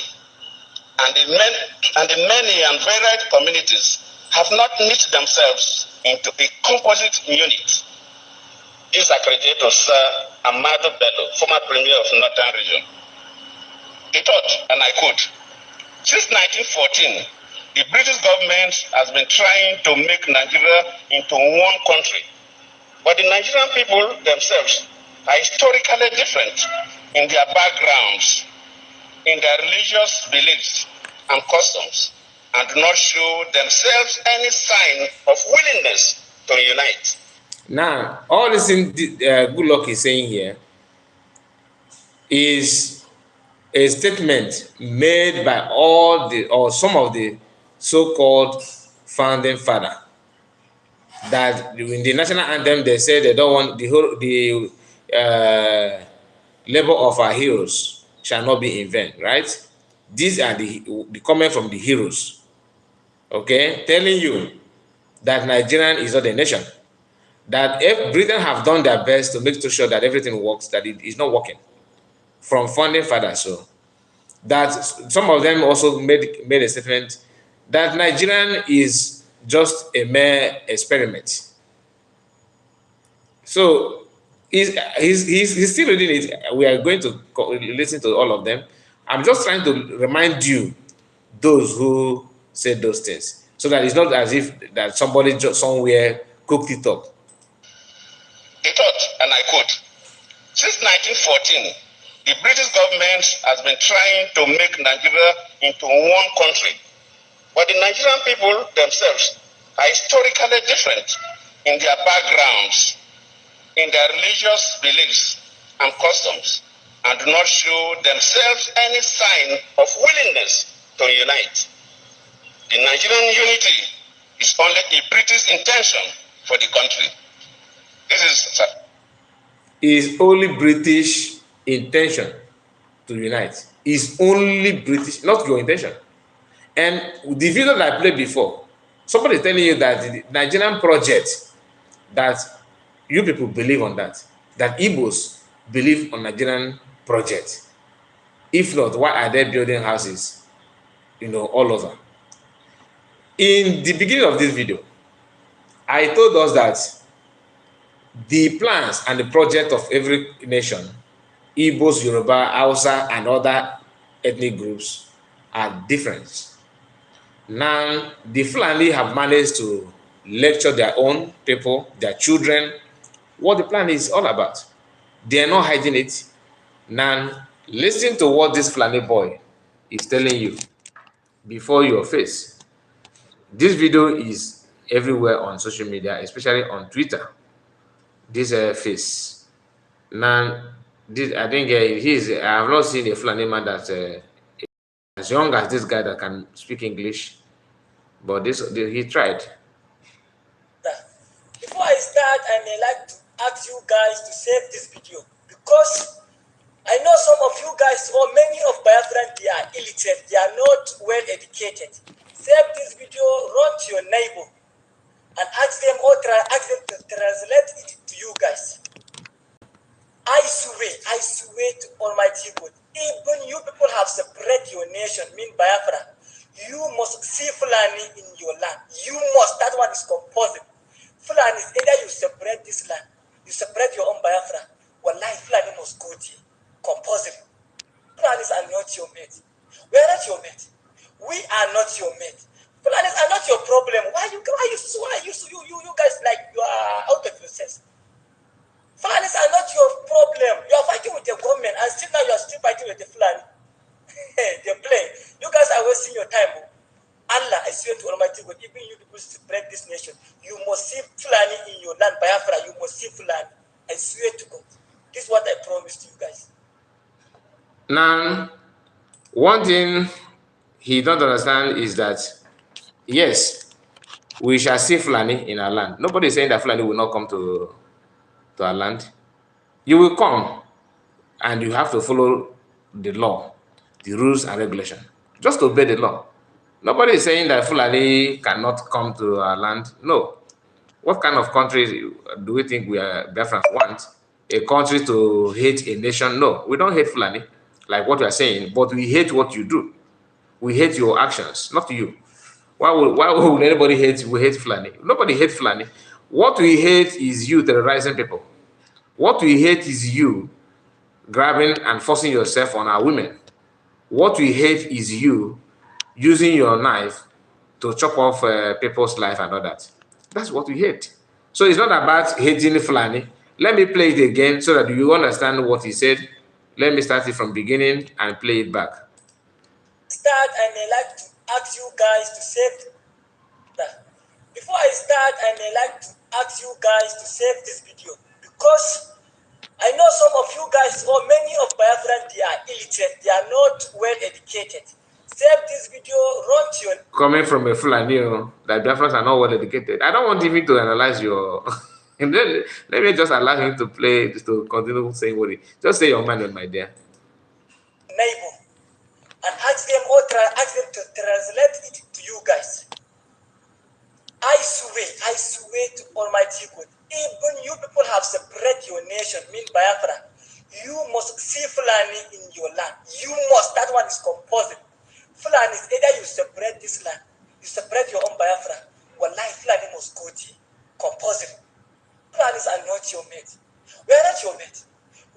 [SPEAKER 2] and the many and varied communities have not knit themselves into a composite unit. This is accredited to Sir Amado Bello, former Premier of Northern Region. He taught, and I quote, since 1914, the British government has been trying to make Nigeria into one country. But the Nigerian people themselves are historically different in their backgrounds, in their religious beliefs and customs, and do not show themselves any sign of willingness to unite.
[SPEAKER 1] Now, all this thing Goodluck is saying here is a statement made by some of the so-called founding father, that in the national anthem they say they don't want the labor of our heroes shall not be in vain, right? These are the comment from the heroes, okay, telling you that Nigerian is not a nation, that if Britain have done their best to make sure that everything works, that it is not working from founding fathers. So that some of them also made a statement that Nigerian is just a mere experiment. So he's still reading it. We are going to listen to all of them. I'm just trying to remind you those who said those things, so that it's not as if that somebody just somewhere cooked it up.
[SPEAKER 2] He taught, and I quote, since 1914, the British government has been trying to make Nigeria into one country. But the Nigerian people themselves are historically different in their backgrounds, in their religious beliefs and customs, and do not show themselves any sign of willingness to unite. The Nigerian unity is only a British intention for the country. This
[SPEAKER 1] is only British intention to unite. Is only British, not your intention. And the video that I played before, somebody is telling you that the Nigerian project, that you people believe on that Igbos believe on Nigerian project. If not, why are they building houses, all over? In the beginning of this video, I told us that the plans and the project of every nation, Igbos, Yoruba, Hausa, and other ethnic groups, are different. Now, the Fulani have managed to lecture their own people, their children, what the plan is all about. They are not hiding it. Now, listen to what this Fulani boy is telling you before your face. This video is everywhere on social media, especially on Twitter. This face. Now, this I think I have not seen a Fulani man that's as young as this guy that can speak English, but he tried.
[SPEAKER 3] Before I start, I may like to ask you guys to save this video because I know some of you guys or many of Biafran, they are illiterate, they are not well educated. Save this video, run to your neighbor and ask them ask them to translate it to you guys. I swear to Almighty God, even you people have separated your nation, mean Biafra. You must see Fulani in your land. You must, that one is compulsory. Fulani is either you separate this land, you separate your own Biafra. Wallahi, Fulani must go to compulsory. Fulanis are not your mate. We are not your mate. We are not your mate. Fulanis are not your problem. Why you guys like you are out of your sense? Fulanis are not your problem. You are fighting with the government and still now you are still fighting with the Fulani. They play. You guys are wasting your time. Allah, I swear to Almighty God, even you people spread this nation, you must see Fulani in your land, Biafra, you must see Fulani. I swear to God. This is what I promised you guys.
[SPEAKER 1] Now, one thing he don't understand is that, yes, we shall see Fulani in our land. Nobody is saying that Fulani will not come to our land. You will come, and you have to follow the law, the rules and regulation. Just obey the law. Nobody is saying that Fulani cannot come to our land. No. What kind of country do we think we are Biafrans want? A country to hate a nation? No, we don't hate Fulani, like what you are saying, but we hate what you do. We hate your actions, not you. Why would anybody hate? We hate Fulani. Nobody hates Fulani. What we hate is you terrorizing people. What we hate is you grabbing and forcing yourself on our women. What we hate is you using your knife to chop off people's life and all that. That's what we hate. So it's not about hating Fulani. Let me play it again so that you understand what he said. Let me start it from beginning and play it back.
[SPEAKER 3] Start, I may like to ask you guys to save that. Before I start, I may like to ask you guys to save this video because I know some of you guys or many of Biafran, they are illiterate, they are not well educated. Save this video, run to your...
[SPEAKER 1] Coming from a Fulani, that Biafrans are not well educated. I don't want even to analyze your... let me just allow him to play, just to continue saying what he... Just say your mind, my dear.
[SPEAKER 3] Neighbor, and ask them to translate it to you guys. I swear to Almighty God, even you people have separated your nation, mean Biafra. You must see Fulani in your land. You must, that one is compulsory. Fulani is either you separate this land, you separate your own Biafra. Wallahi, Fulani must go to compulsory. Fulanis are not your mate. We are not your mate.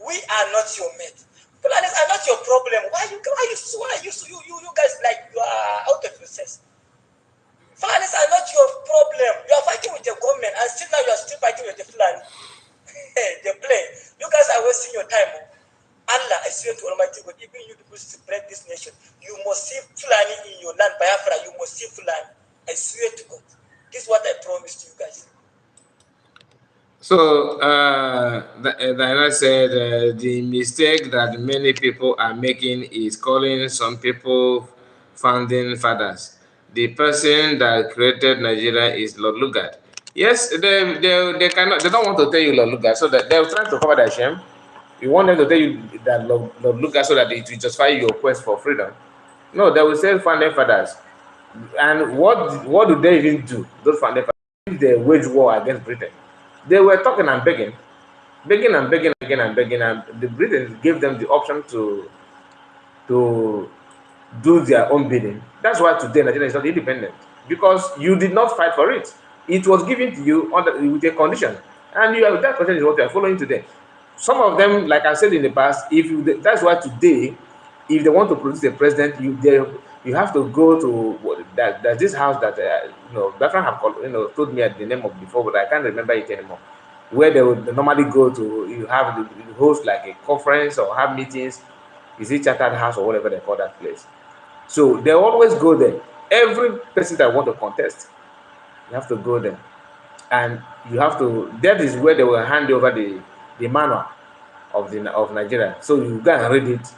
[SPEAKER 3] We are not your mate. Fulanis are not your problem. Why you guys like you are out of your sense? Fulanis are not your problem. You are fighting with the government and still now you are still fighting with the Fulani. They play. You guys are wasting your time. Allah, I swear to Almighty God, even you people spread this nation, you must see Fulani in your land, Biafra, you must see Fulani. I swear to God. This is what I promised you guys.
[SPEAKER 1] So, Diana said the mistake that many people are making is calling some people founding fathers. The person that created Nigeria is Lord Lugard. Yes, they cannot. They don't want to tell you Lord Lugard, so that they're trying to cover their shame. You want them to tell you that Lord Lugard, so that it will justify your quest for freedom. No, they will say founding fathers. And what do they even do? Those founding fathers, they wage war against Britain. They were talking and begging again and begging, and the Britain gave them the option to do their own bidding. That's why today Nigeria is not independent, because you did not fight for it. It was given to you with a condition, and that condition is what you are following today. Some of them, like I said in the past, that's why today, if they want to produce a president, you have to go to that. There's this house that Bertrand have called, told me at the name of before, but I can't remember it anymore. Where they would normally go to, you have you host like a conference or have meetings. Is it Chartered House or whatever they call that place? So they always go there. Every person that want to contest, you have to go there, and you have to. That is where they will hand over the manual of Nigeria. So you go and read it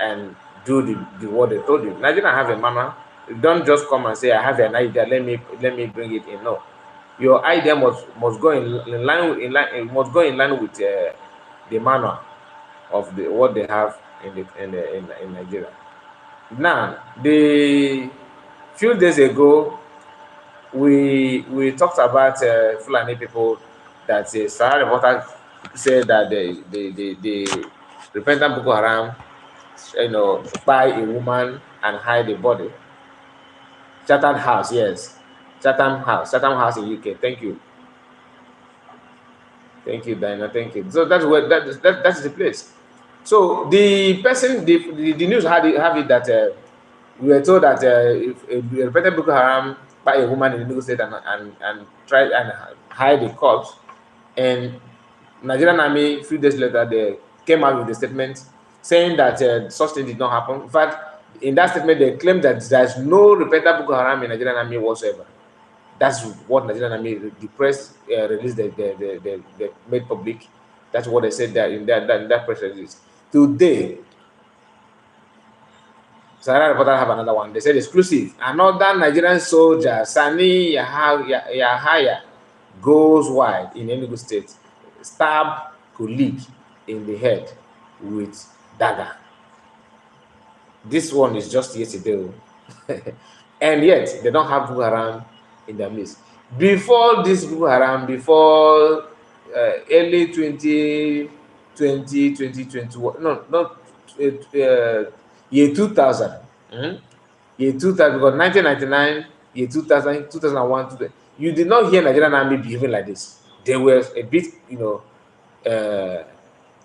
[SPEAKER 1] and do the what they told you. Nigeria have a manual. You don't just come and say, I have an idea, let me bring it in. No. Your idea must go must go in line with the manual of what they have in Nigeria. Now, the few days ago, we talked about Fulani people that Sahara reporter said that the repentant Boko Haram, buy a woman and hide the body. Chatham House, yes, Chatham House in UK. Thank you, Diana. Thank you. So that's where that's the place. So the person, the news have it that we were told that if a repentant Boko Haram by a woman in the Enugu State and tried and hide the corpse, and Nigerian Army a few days later they came out with a statement saying that such thing did not happen. In fact, in that statement they claimed that there is no repentant Boko Haram in Nigerian Army whatsoever. That's what Nigerian Army, the press released, they made public. That's what they said there in that press release. Today, Sahara Reporter have another one. They said exclusive. Another Nigerian soldier, Sani Yahaya, goes wide in Enugu State, stab colleague in the head with dagger. This one is just yesterday. And yet, they don't have Boko Haram in their midst. Before this Boko Haram, before early 2020, 2021, no, not year 2000. Year 2000, because 1999, year 2000, 2001, 2000, you did not hear Nigerian Army behaving like this. They were a bit, uh,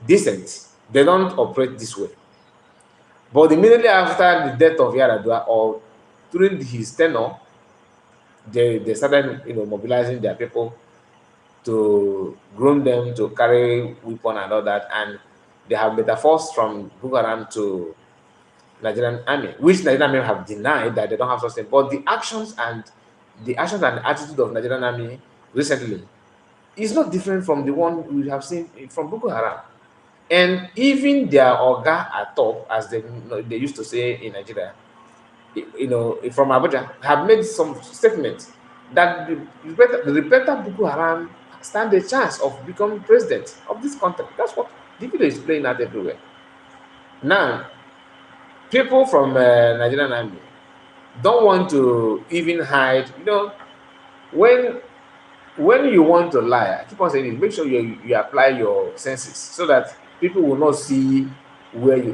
[SPEAKER 1] decent. They don't operate this way. But immediately after the death of Yaradua, or during his tenure, they started, mobilizing their people to groom them to carry weapon and all that, and they have metaphors from Boko Haram to Nigerian Army, which Nigerian Army have denied that they don't have such thing. But the actions and the attitude of Nigerian Army recently is not different from the one we have seen from Boko Haram. And even their Oga at top, as they used to say in Nigeria, from Abuja, have made some statements that the repentant Boko Haram stand a chance of becoming president of this country. That's what the video is playing out everywhere. Now, people from Nigerian Army don't want to even hide. When when you want to lie, I keep on saying this, make sure you apply your senses so that people will not see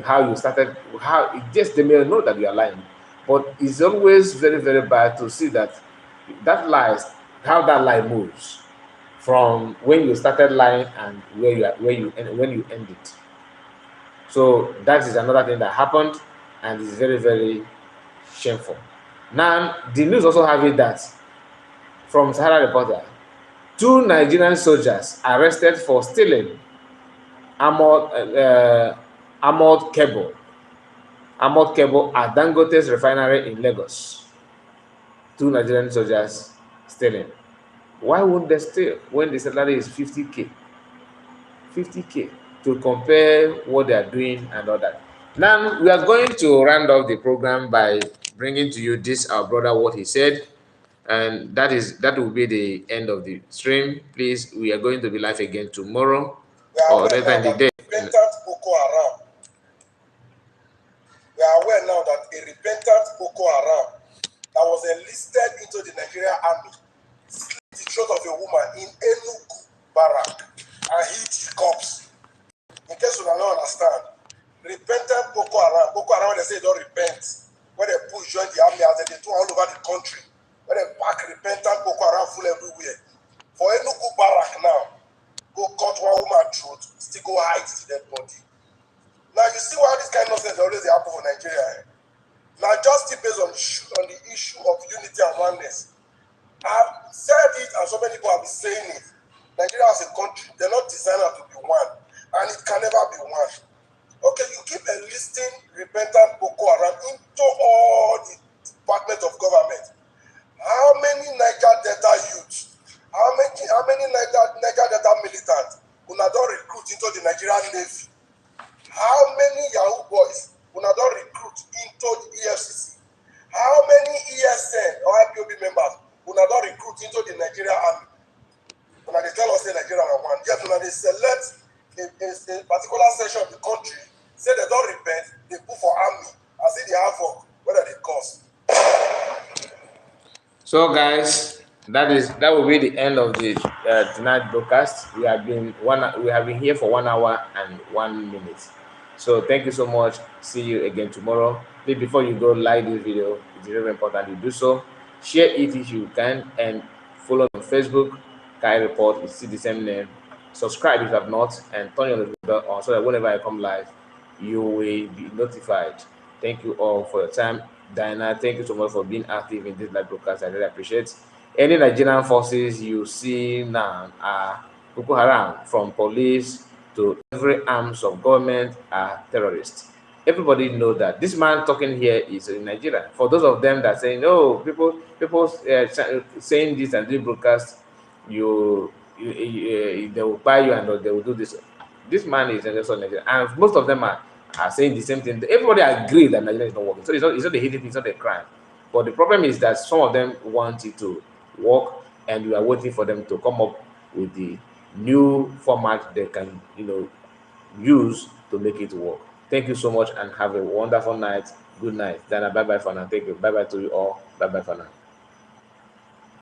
[SPEAKER 1] how you started, how it just they may know that you are lying. But it's always very, very bad to see that lies, how that lie moves from when you started lying and when you end it. So that is another thing that happened and is very, very shameful. Now the news also have it that from Sahara Reporter, 2 Nigerian soldiers arrested for stealing armored cable at Dangote's refinery in Lagos. 2 Nigerian soldiers stealing. Why won't they steal when the salary is 50K? 50K to compare what they are doing and all that. Now we are going to round off the program by bringing to you this our brother what he said. And that will be the end of the stream. Please, we are going to be live again tomorrow or later in the day.
[SPEAKER 2] Boko Haram. We are aware now that a repentant Boko Haram that was enlisted into the Nigerian army slit the throat of a woman in Enugu barrack and hid the corpse. In case you don't understand, repentant Boko Haram, when they say they don't repent, when they push join the army as they do all over the country, when they pack repentant Boko Haram full everywhere. For Enugu barrack now, go cut one woman throat, still go hide the dead body. Now you see why this kind of nonsense always happen for Nigeria. Now, just based on the issue of unity and oneness. I've said it, and so many people have been saying it. Nigeria as a country, they're not designed to be one, and it can never be one. Okay, you keep enlisting repentant Boko Haram into all the departments of government. How many Niger Delta youths, how many Niger Delta militants will not recruit into the Nigerian Navy? How many Yahoo boys will not recruit into the EFCC? How many ESN or IPOB members will not recruit into the Nigerian army? When they tell us say Nigeria are one, yet when they select a particular section of the country, say they don't repent, they put for army, and say they have work, whether they cost.
[SPEAKER 1] So, guys, that will be the end of the tonight broadcast. We have been here for 1 hour and 1 minute. So, thank you so much. See you again tomorrow. Please, before you go, like this video. It's very important you do so. Share it if you can, and follow on Facebook. Kai Report. You see the same name. Subscribe if you have not, and turn your notification bell on so that whenever I come live, you will be notified. Thank you all for your time. Diana, thank you so much for being active in this live broadcast. I really appreciate. Any Nigerian forces you see now are Boko Haram, from police to every arms of government, are terrorists. Everybody know that. This man talking here is in Nigeria. For those of them that say no, people saying this and doing broadcast, they will buy you and they will do this. This man is in Nigeria, and most of them are saying the same thing. Everybody agree that Nigeria is not working. So it's not a hidden thing, it's not a crime. But the problem is that some of them want it to work, and we are waiting for them to come up with the new format they can, use to make it work. Thank you so much and have a wonderful night. Good night. Dana, bye bye for now. Thank you. Bye bye to you all. Bye bye for now.